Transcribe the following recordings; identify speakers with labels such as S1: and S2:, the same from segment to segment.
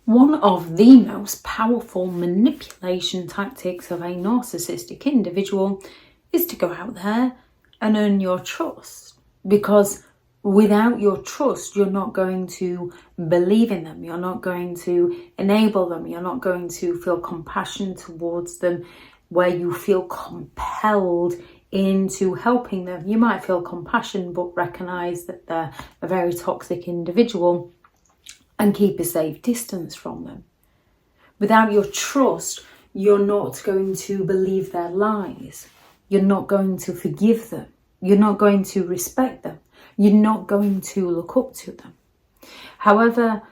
S1: One of the most powerful manipulation tactics of a narcissistic individual is to go out there and earn your trust, because without your trust, you're not going to believe in them, you're not going to enable them, you're not going to feel compassion towards them, where you feel compelled into helping them. You might feel compassion but recognise that they're a very toxic individual and keep a safe distance from them. Without your trust, you're not going to believe their lies. You're not going to forgive them. You're not going to respect them. You're not going to look up to them. However,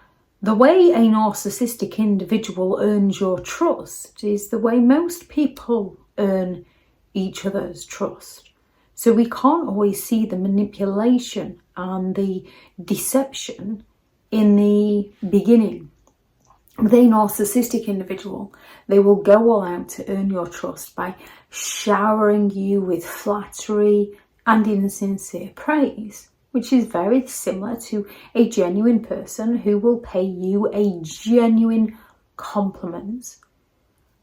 S1: the way a narcissistic individual earns your trust is the way most people earn each other's trust. So we can't always see the manipulation and the deception in the beginning. With a narcissistic individual, they will go all out to earn your trust by showering you with flattery and insincere praise, which is very similar to a genuine person who will pay you a genuine compliment.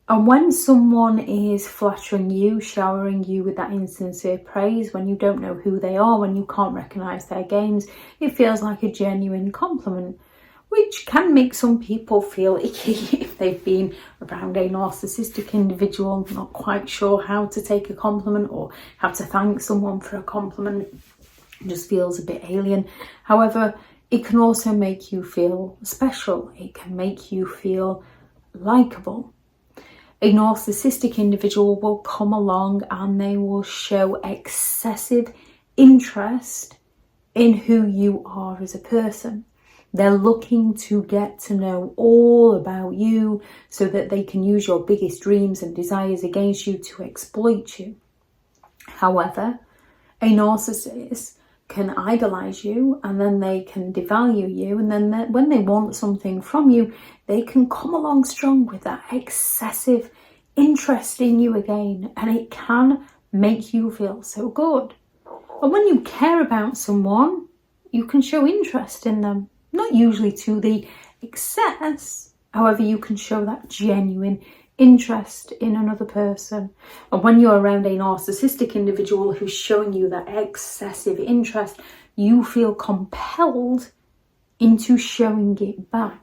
S1: And when someone is flattering you, showering you with that insincere praise, when you don't know who they are, when you can't recognise their games, it feels like a genuine compliment, which can make some people feel icky if they've been around a narcissistic individual, not quite sure how to take a compliment or how to thank someone for a compliment. It just feels a bit alien. However, it can also make you feel special. It can make you feel likeable. A narcissistic individual will come along and they will show excessive interest in who you are as a person. They're looking to get to know all about you so that they can use your biggest dreams and desires against you to exploit you. However, a narcissist can idolize you and then they can devalue you, and then when they want something from you, they can come along strong with that excessive interest in you again, and it can make you feel so good. And when you care about someone, you can show interest in them, not usually to the excess. However, you can show that genuine interest in another person. And when you're around a narcissistic individual who's showing you that excessive interest, you feel compelled into showing it back.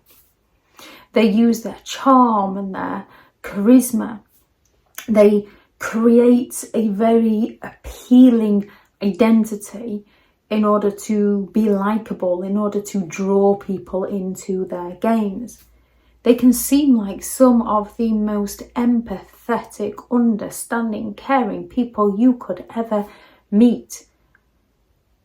S1: They use their charm and their charisma. They create a very appealing identity in order to be likable, in order to draw people into their games. They can seem like some of the most empathetic, understanding, caring people you could ever meet.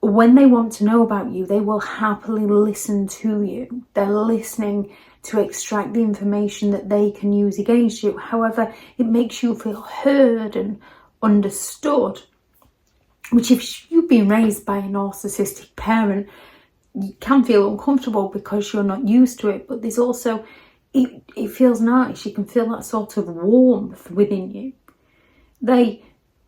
S1: When they want to know about you, they will happily listen to you. They're listening to extract the information that they can use against you. However, it makes you feel heard and understood, which if you've been raised by a narcissistic parent, you can feel uncomfortable because you're not used to it. But there's also, it feels nice. You can feel that sort of warmth within you. They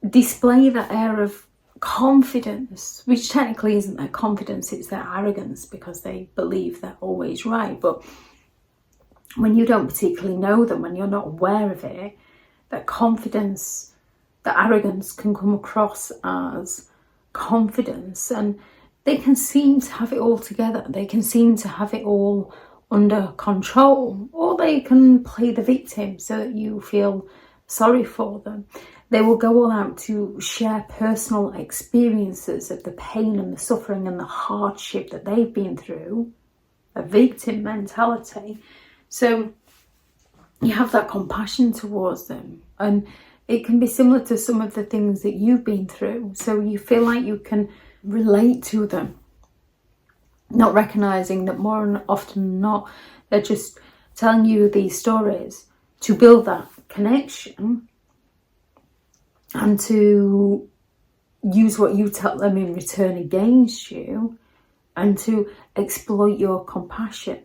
S1: display that air of confidence, which technically isn't their confidence, it's their arrogance, because they believe they're always right. But when you don't particularly know them, when you're not aware of it, that confidence, the arrogance can come across as confidence, and they can seem to have it all together. They can seem to have it all under control, or they can play the victim so that you feel sorry for them. They will go all out to share personal experiences of the pain and the suffering and the hardship that they've been through, a victim mentality. So you have that compassion towards them, and it can be similar to some of the things that you've been through. So you feel like you can relate to them, not recognizing that more often than not, they're just telling you these stories to build that connection and to use what you tell them in return against you, and to exploit your compassion.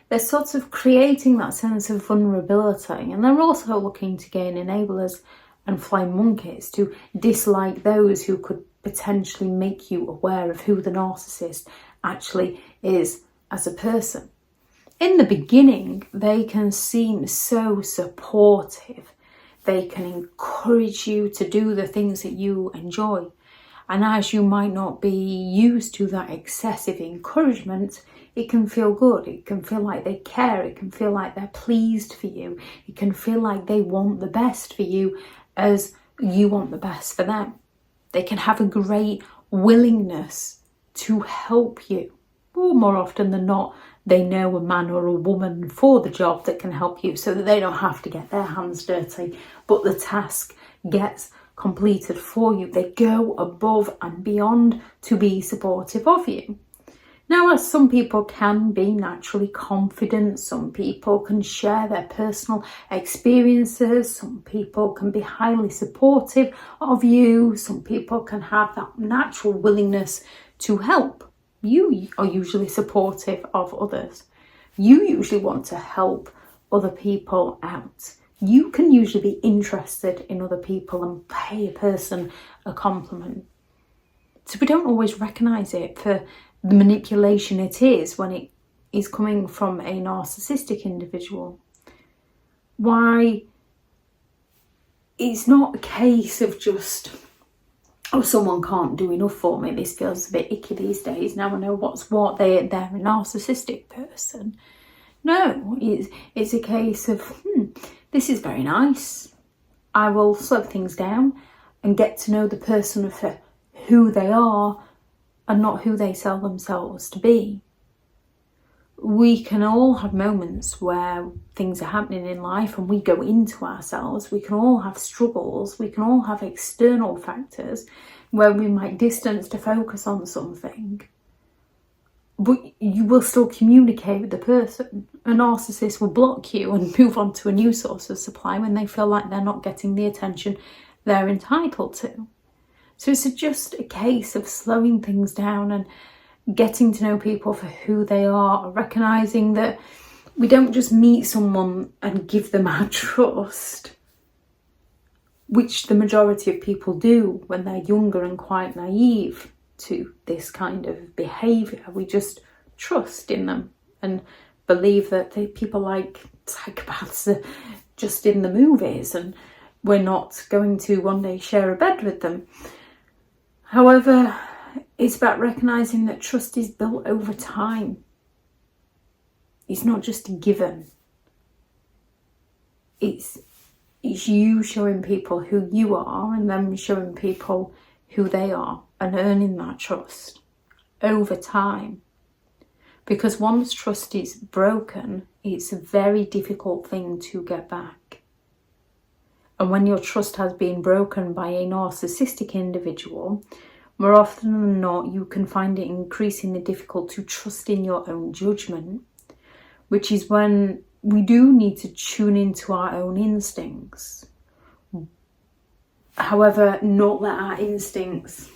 S1: They're sort of creating that sense of vulnerability, and they're also looking to gain enablers and flying monkeys to dislike those who could potentially make you aware of who the narcissist actually is as a person. In the beginning, they can seem so supportive. They can encourage you to do the things that you enjoy. And as you might not be used to that excessive encouragement, it can feel good. It can feel like they care. It can feel like they're pleased for you. It can feel like they want the best for you as you want the best for them. They can have a great willingness to help you. Or more often than not, they know a man or a woman for the job that can help you so that they don't have to get their hands dirty, but the task gets completed for you. They go above and beyond to be supportive of you. Now, as some people can be naturally confident, some people can share their personal experiences, some people can be highly supportive of you, some people can have that natural willingness to help. You are usually supportive of others. You usually want to help other people out. You can usually be interested in other people and pay a person a compliment. So we don't always recognise it for the manipulation it is when it is coming from a narcissistic individual. Why it's not a case of just, oh, someone can't do enough for me. This feels a bit icky these days. Now I know what's what. They're a narcissistic person. No, it's a case of, this is very nice. I will slow things down and get to know the person for who they are and not who they sell themselves to be. We can all have moments where things are happening in life and we go into ourselves. We can all have struggles. We can all have external factors where we might distance to focus on something. But you will still communicate with the person. A narcissist will block you and move on to a new source of supply when they feel like they're not getting the attention they're entitled to. So it's just a case of slowing things down and getting to know people for who they are, recognising that we don't just meet someone and give them our trust, which the majority of people do when they're younger and quite naive to this kind of behaviour. We just trust in them and believe that people like psychopaths are just in the movies and we're not going to one day share a bed with them. However, it's about recognising that trust is built over time. It's not just a given. It's you showing people who you are and them showing people who they are and earning that trust over time. Because once trust is broken, it's a very difficult thing to get back. And when your trust has been broken by a narcissistic individual, more often than not, you can find it increasingly difficult to trust in your own judgment, which is when we do need to tune into our own instincts. However, not let our instincts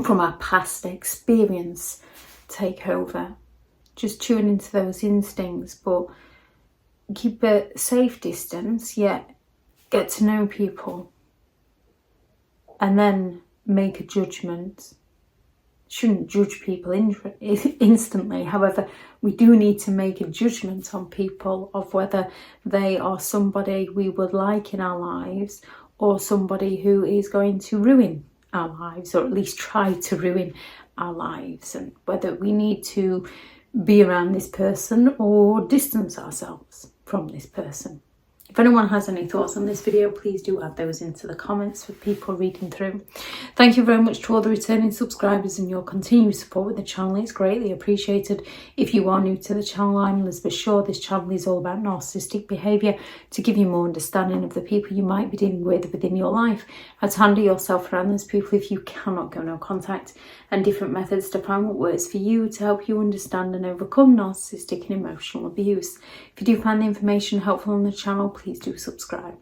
S1: from our past experience take over. Just tune into those instincts, but keep a safe distance, yet get to know people and then make a judgment. Shouldn't judge people instantly. However, we do need to make a judgment on people of whether they are somebody we would like in our lives or somebody who is going to ruin our lives, or at least try to ruin our lives, and whether we need to be around this person or distance ourselves from this person. If anyone has any thoughts on this video, please do add those into the comments for people reading through. Thank you very much to all the returning subscribers and your continued support with the channel. It's greatly appreciated. If you are new to the channel, I'm Elizabeth Shaw. This channel is all about narcissistic behaviour to give you more understanding of the people you might be dealing with within your life, how to handle yourself around those people if you cannot go no contact, and different methods to find what works for you to help you understand and overcome narcissistic and emotional abuse. If you do find the information helpful on the channel, please do subscribe.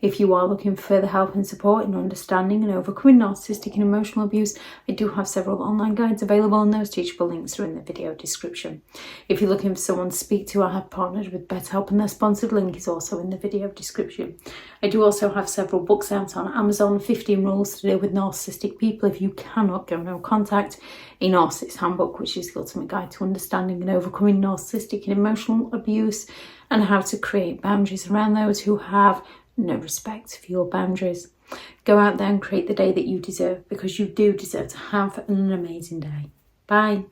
S1: If you are looking for further help and support in understanding and overcoming narcissistic and emotional abuse, I do have several online guides available, and those teachable links are in the video description. If you're looking for someone to speak to, I have partnered with BetterHelp, and their sponsored link is also in the video description. I do also have several books out on Amazon, 15 Rules to Deal with Narcissistic People If You Cannot Go No Contact, a Narcissists Handbook, which is the ultimate guide to understanding and overcoming narcissistic and emotional abuse, and how to create boundaries around those who have no respect for your boundaries. Go out there and create the day that you deserve, because you do deserve to have an amazing day. Bye.